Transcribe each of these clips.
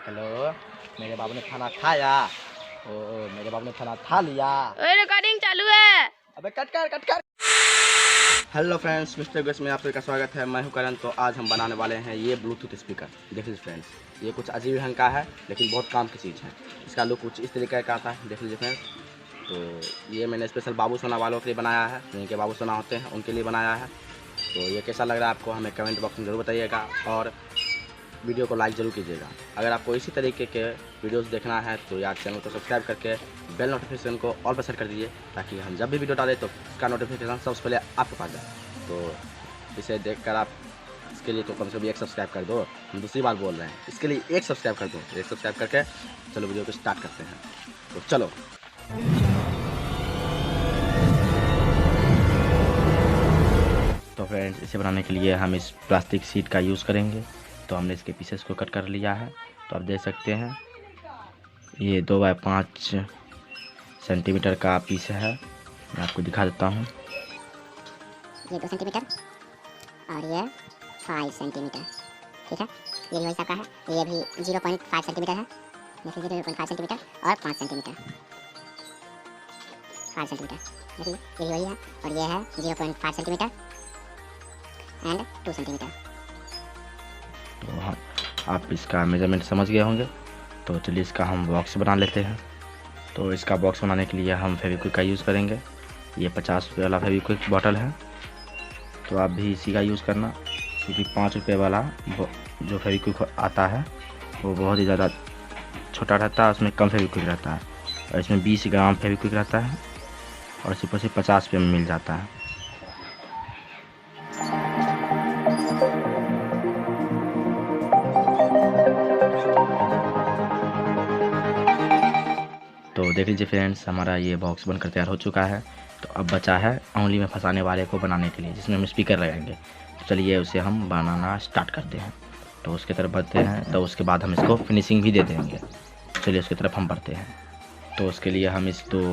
Hello, मेरे बाबू ने खाना खाया? मेरे बाबू ने खाना खा लिया? रिकॉर्डिंग चालू है। अबे कट कर। हेलो फ्रेंड्स, मिस्टर गस में आप सभी का स्वागत है। मैं हूं करण। तो आज हम बनाने वाले हैं ये ब्लूटूथ स्पीकर। देख लीजिए फ्रेंड्स, ये कुछ अजीब ढंग का है लेकिन बहुत काम की चीज़ है। इसका लुक कुछ इस तरीके का आता है, देख लीजिए फ्रेंड्स। तो ये मैंने स्पेशल बाबू सोना वालों के लिए बनाया है, जिनके बाबू सोना होते हैं उनके लिए बनाया है। तो ये कैसा लग रहा है आपको हमें कमेंट बॉक्स में ज़रूर बताइएगा और वीडियो को लाइक ज़रूर कीजिएगा। अगर आपको इसी तरीके के वीडियोस देखना है तो यार चैनल को सब्सक्राइब करके बेल नोटिफिकेशन को ऑल पर सेट कर दीजिए, ताकि हम जब भी वीडियो डालें तो इसका नोटिफिकेशन सबसे पहले आपके पास जाए। तो इसे देखकर आप इसके लिए तो कम से कम एक सब्सक्राइब कर दो। हम दूसरी बार बोल रहे हैं, इसके लिए एक सब्सक्राइब कर दो। एक सब्सक्राइब करके चलो वीडियो को स्टार्ट करते हैं। तो चलो, तो फ्रेंड्स इसे बनाने के लिए हम इस प्लास्टिक शीट का यूज़ करेंगे। तो हमने इसके पीसेस को कट कर लिया है। तो आप देख सकते हैं ये 2 बाय 5 सेंटीमीटर का पीस है। मैं आपको दिखा देता हूँ। ये 2 सेंटीमीटर और ये 5 सेंटीमीटर, ठीक है। ये भी वही सबका है। ये भी 0.5 सेंटीमीटर है। देख लीजिए 0.5 सेंटीमीटर और 5 सेंटीमीटर, 5 सेंटीमीटर। देखिए ये भी वही है। और ये है 0.5 सेंटीमीटर एंड 2 सेंटीमीटर। तो हाँ, आप इसका मेजरमेंट समझ गए होंगे। तो चलिए इसका हम बॉक्स बना लेते हैं। तो इसका बॉक्स बनाने के लिए हम फेविक्विक का यूज़ करेंगे। ये 50 रुपये वाला फेविक्विक बॉटल है। तो आप भी इसी का यूज़ करना, क्योंकि 5 रुपये वाला जो फेविक्विक आता है वो बहुत ही ज़्यादा छोटा रहता है, उसमें कम फेविक्विक रहता है। और इसमें 20 ग्राम फेविक्विक रहता है और सिर्फ 50 रुपये में मिल जाता है। तो देख लीजिए फ्रेंड्स, हमारा ये बॉक्स बनकर तैयार हो चुका है। तो अब बचा है उंगली में फंसाने वाले को बनाने के लिए, जिसमें हम स्पीकर लगाएंगे। तो चलिए उसे हम बनाना स्टार्ट करते हैं। तो उसकी तरफ बढ़ते हैं, तो उसके बाद हम इसको फिनिशिंग भी दे देंगे। चलिए उसकी तरफ हम बढ़ते हैं। तो उसके लिए हम इस 2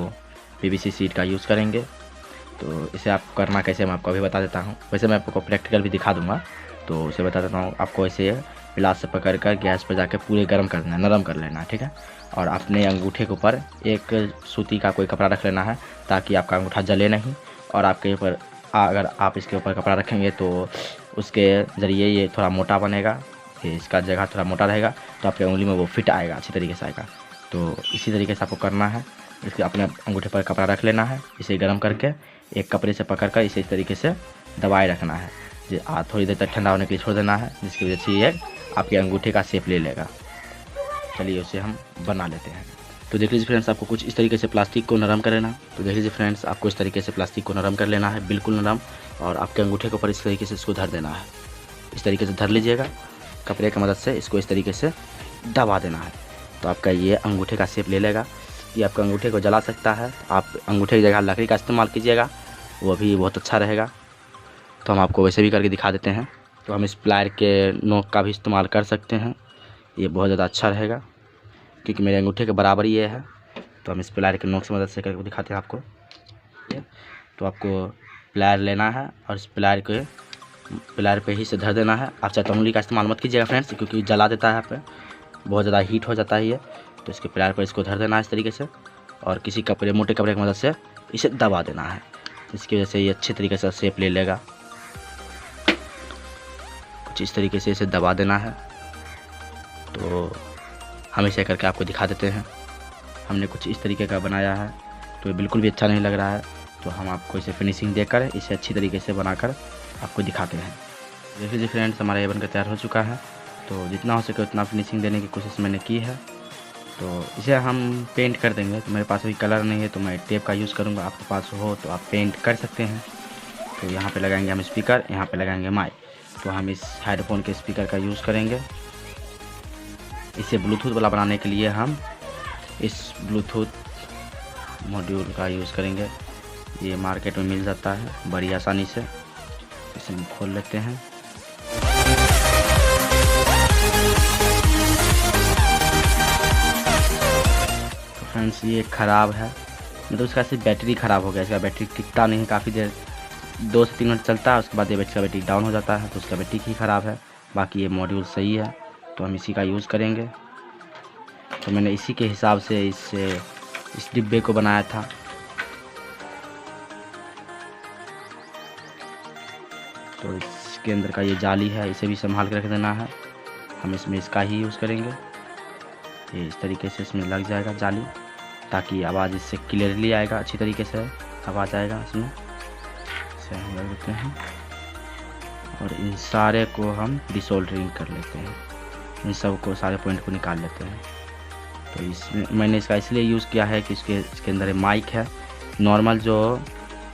PVC शीट का यूज़ करेंगे। तो इसे आप करना कैसे मैं आपको अभी बता देता हूँ। वैसे मैं आपको प्रैक्टिकल भी दिखा दूँगा, तो उसे बता देता हूँ। आपको इसे गिलास से पकड़ कर गैस पर जाकर पूरे गर्म कर देना, नरम कर लेना, ठीक है। और अपने अंगूठे के ऊपर एक सूती का कोई कपड़ा रख लेना है, ताकि आपका अंगूठा जले नहीं। और आपके ऊपर अगर आप इसके ऊपर कपड़ा रखेंगे तो उसके ज़रिए ये थोड़ा मोटा बनेगा, इसका जगह थोड़ा मोटा रहेगा, तो आपके उंगली में वो फिट आएगा, अच्छी तरीके से आएगा। तो इसी तरीके से आपको करना है। इसके अपने अंगूठे पर कपड़ा रख लेना है, इसे गर्म करके एक कपड़े से पकड़ कर इसे इस तरीके से दबाए रखना है। थोड़ी देर तक ठंडा होने के लिए छोड़ देना है, जिसकी वजह से ये आपके अंगूठे का शेप ले लेगा। चलिए उसे हम बना लेते हैं। तो देख लीजिए फ्रेंड्स, आपको कुछ इस तरीके से प्लास्टिक को नरम कर लेना। तो देख लीजिए फ्रेंड्स, आपको इस तरीके से प्लास्टिक को नरम कर लेना है, बिल्कुल नरम। और आपके अंगूठे के ऊपर इस तरीके से इसको धर देना है। इस तरीके से धर लीजिएगा, कपड़े की मदद से इसको इस तरीके से दबा देना है। तो आपका ये अंगूठे का शेप ले लेगा। ये आपके अंगूठे को जला सकता है, आप अंगूठे की जगह लकड़ी का इस्तेमाल कीजिएगा, वो भी बहुत अच्छा रहेगा। तो हम आपको वैसे भी करके दिखा देते हैं। तो हम इस प्लायर के नोक का भी इस्तेमाल कर सकते हैं, ये बहुत ज़्यादा अच्छा रहेगा, क्योंकि मेरे अंगूठे के बराबर ये है। तो हम इस प्लायर के नोक से मदद से करके दिखाते हैं आपको। तो आपको प्लायर लेना है और इस प्लायर पे ही से धर देना है। आप चाहे तो उंगली का इस्तेमाल मत कीजिएगा फ्रेंड्स, क्योंकि जला देता है, यहाँ पे बहुत ज़्यादा हीट हो जाता है ये। तो इसके प्लायर पर इसको धर देना है इस तरीके से, और किसी कपड़े, मोटे कपड़े की मदद से इसे दबा देना है। इसकी वजह से ये अच्छे तरीके से शेप ले लेगा। कुछ इस तरीके से इसे दबा देना है। तो हम इसे करके आपको दिखा देते हैं। हमने कुछ इस तरीके का बनाया है, तो ये बिल्कुल भी अच्छा नहीं लग रहा है। तो हम आपको इसे फिनिशिंग देकर इसे अच्छी तरीके से बनाकर आपको दिखाते हैं। देख लीजिए फ्रेंड्स, हमारा ये बनकर तैयार हो चुका है। तो जितना हो सके उतना फिनिशिंग देने की कोशिश मैंने की है। तो इसे हम पेंट कर देंगे। तो मेरे पास अभी कलर नहीं है, तो मैं टेप का यूज़ करूँगा। आपके पास हो तो आप पेंट कर सकते हैं। तो यहाँ पे लगाएंगे हम स्पीकर, यहाँ पे लगाएंगे माइक। तो हम इस हेडफोन के स्पीकर का यूज़ करेंगे। इसे ब्लूटूथ वाला बनाने के लिए हम इस ब्लूटूथ मॉड्यूल का यूज़ करेंगे। ये मार्केट में मिल जाता है बड़ी आसानी से। इसे हम खोल लेते हैं। तो फ्रेंड्स, ये ख़राब है, मतलब उसका सिर्फ बैटरी ख़राब हो गया। इसका बैटरी टिकता नहीं है, काफ़ी देर 2 से 3 मिनट चलता है, उसके बाद ये बैटरी डाउन हो जाता है। तो उसका बैटरी ही ख़राब है, बाकी ये मॉड्यूल सही है। तो हम इसी का यूज़ करेंगे। तो मैंने इसी के हिसाब से इस डिब्बे को बनाया था। तो इसके अंदर का ये जाली है, इसे भी संभाल के रख देना है। हम इसमें इसका ही यूज़ करेंगे। ये इस तरीके से इसमें लग जाएगा जाली, ताकि आवाज़ इससे क्लियरली आएगा, अच्छी तरीके से आवाज़ आएगा इसमें। इसे हम लग देते हैं और इन सारे को हम डिसोल्डरिंग कर लेते हैं। इन सब को, सारे पॉइंट को निकाल लेते हैं। तो इसमें मैंने इसका इसलिए यूज़ किया है कि इसके अंदर माइक है। नॉर्मल जो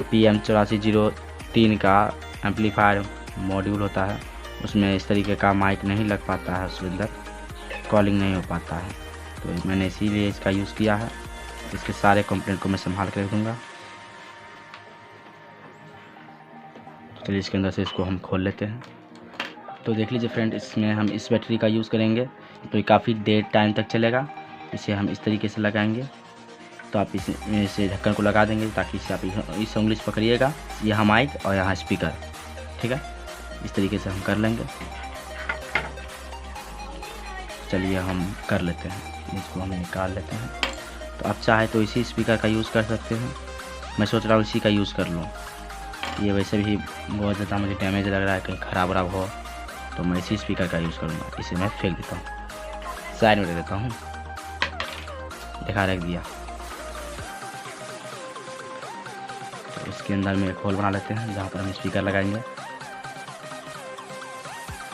PM8403 का एम्पलीफायर मॉड्यूल होता है, उसमें इस तरीके का माइक नहीं लग पाता है, उसके अंदर कॉलिंग नहीं हो पाता है। तो मैंने इसीलिए इसका यूज़ किया है। इसके सारे कंपोनेंट को मैं संभाल कर रख दूँगा। तो चलिए इसके अंदर से इसको हम खोल लेते हैं। तो देख लीजिए फ्रेंड, इसमें हम इस बैटरी का यूज़ करेंगे, तो ये काफ़ी देर टाइम तक चलेगा। इसे हम इस तरीके से लगाएंगे। तो आप इसमें से ढक्कन को लगा देंगे, ताकि इसे आप इस उंगली से पकड़िएगा, यहाँ माइक और यहाँ स्पीकर, ठीक है। इस तरीके से हम कर लेंगे। चलिए हम कर लेते हैं, इसको हम निकाल लेते हैं। तो आप चाहे तो इसी स्पीकर का यूज़ कर सकते हैं। मैं सोच रहा हूँ इसी का यूज़ कर लूँ। ये वैसे भी बहुत ज़्यादा मुझे डैमेज लग रहा है, कहीं ख़राब वराब हो, तो मैं इसी स्पीकर का यूज़ करूँगा। इसे मैं फेंक देता हूँ, साइड में रख देता हूँ, दिखा रख दिया। तो इसके अंदर में एक होल बना लेते हैं, जहाँ पर हम स्पीकर लगाएंगे।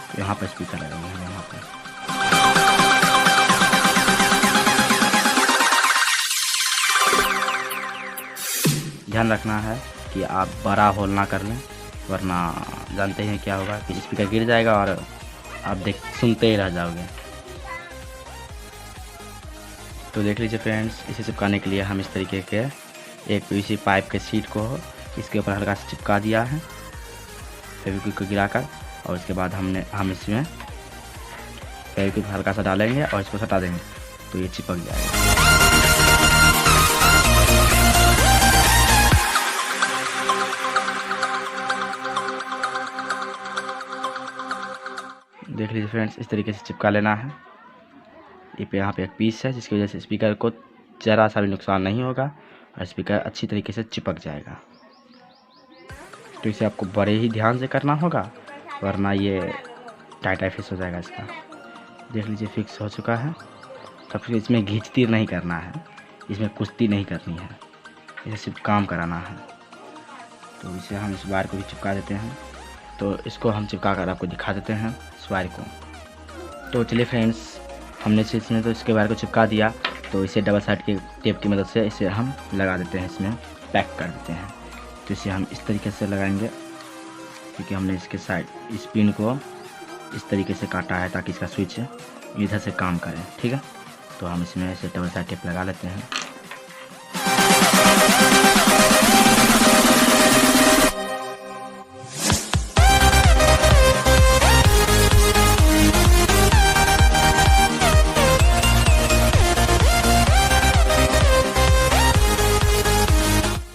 तो यहाँ पर स्पीकर लगाएंगे, यहाँ पर। ध्यान रखना है कि आप बड़ा होल ना कर लें, वरना जानते हैं क्या होगा कि स्पीकर गिर जाएगा और आप सुनते ही रह जाओगे। तो देख लीजिए फ्रेंड्स, इसे चिपकाने के लिए हम इस तरीके के एक PVC पाइप के शीट को इसके ऊपर हल्का सा चिपका दिया है फेविक्विक को गिराकर। और इसके बाद हम इसमें फेविक्विक हल्का सा डालेंगे और इसको सटा देंगे, तो ये चिपक जाएगा। देख लीजिए फ्रेंड्स, इस तरीके से चिपका लेना है। ये पे यहाँ पे एक पीस है, जिसकी वजह से स्पीकर को ज़रा सा भी नुकसान नहीं होगा और स्पीकर अच्छी तरीके से चिपक जाएगा। तो इसे आपको बड़े ही ध्यान से करना होगा, वरना ये टाइट फिक्स हो जाएगा इसका। देख लीजिए फिक्स हो चुका है। तब फिर इसमें घिंचती नहीं करना है, इसमें कुश्ती नहीं करनी है, इसे सिर्फ काम कराना है। तो इसे हम इस वायर को भी चिपका देते हैं। तो इसको हम चिपका कर आपको दिखा देते हैं इस वायर को। तो चलिए फ्रेंड्स, हमने इसमें तो इसके वायर को चिपका दिया। तो इसे डबल साइड के टेप की मदद से इसे हम लगा देते हैं, इसमें पैक कर देते हैं। तो इसे हम इस तरीके से लगाएंगे, क्योंकि हमने इसके साइड इस पिन को इस तरीके से काटा है ताकि इसका स्विच इधर से काम करे, ठीक है। तो हम इसमें इसे डबल साइड टेप लगा लेते हैं।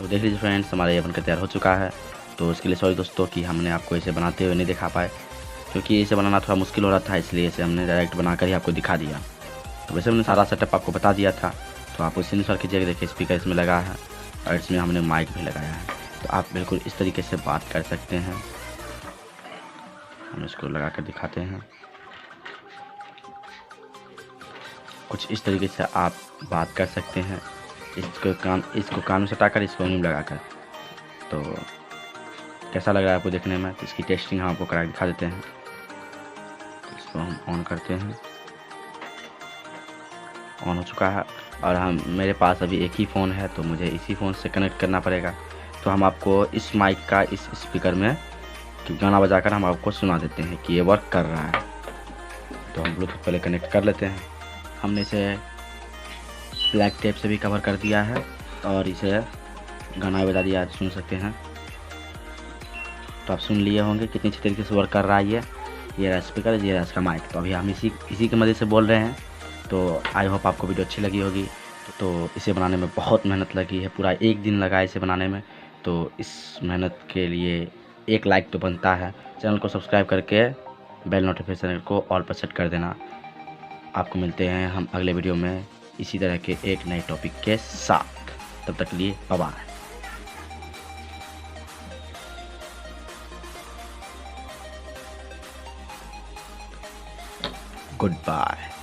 देख लीजिए फ्रेंड्स, हमारा ये बनकर तैयार हो चुका है। तो उसके लिए सॉरी दोस्तों कि हमने आपको इसे बनाते हुए नहीं दिखा पाए, क्योंकि इसे बनाना थोड़ा मुश्किल हो रहा था, इसलिए इसे हमने डायरेक्ट बनाकर ही आपको दिखा दिया। तो वैसे हमने सारा सेटअप आपको बता दिया था, तो आप उसी अनुसार कीजिएगा। देखिए स्पीकर इसमें लगा है और इसमें हमने माइक भी लगाया है। तो आप बिल्कुल इस तरीके से बात कर सकते हैं। हम इसको लगा कर दिखाते हैं। कुछ इस तरीके से आप बात कर सकते हैं, इसको कान में सटाकर इसको मुँह लगाकर। तो कैसा लग रहा है आपको देखने में, तो इसकी टेस्टिंग हम आपको करा दिखा देते हैं। तो इसको हम ऑन करते हैं, ऑन हो चुका है। और मेरे पास अभी एक ही फ़ोन है, तो मुझे इसी फ़ोन से कनेक्ट करना पड़ेगा। तो हम आपको इस माइक का इस स्पीकर में गाना बजाकर हम आपको सुना देते हैं कि ये वर्क कर रहा है। तो हम ब्लूटूथ पहले कनेक्ट कर लेते हैं। हमने इसे ब्लैक टेप से भी कवर कर दिया है और इसे गाना बजा दिया, सुन सकते हैं। तो आप सुन लिए होंगे कितनी अच्छी तरीके से वर्क कर रहा है ये रहा स्पीकर, ये रहा इसका माइक। तो अभी हम इसी की मदद से बोल रहे हैं। तो आई होप आपको वीडियो अच्छी लगी होगी। तो इसे बनाने में बहुत मेहनत लगी है, पूरा एक दिन लगा इसे बनाने में। तो इस मेहनत के लिए एक लाइक तो बनता है। चैनल को सब्सक्राइब करके बेल नोटिफिकेशन को ऑल पर सेट कर देना। आपको मिलते हैं हम अगले वीडियो में। इसी तरह के एक नए टॉपिक के साथ। तब तक के लिए बाय बाय। Good bye.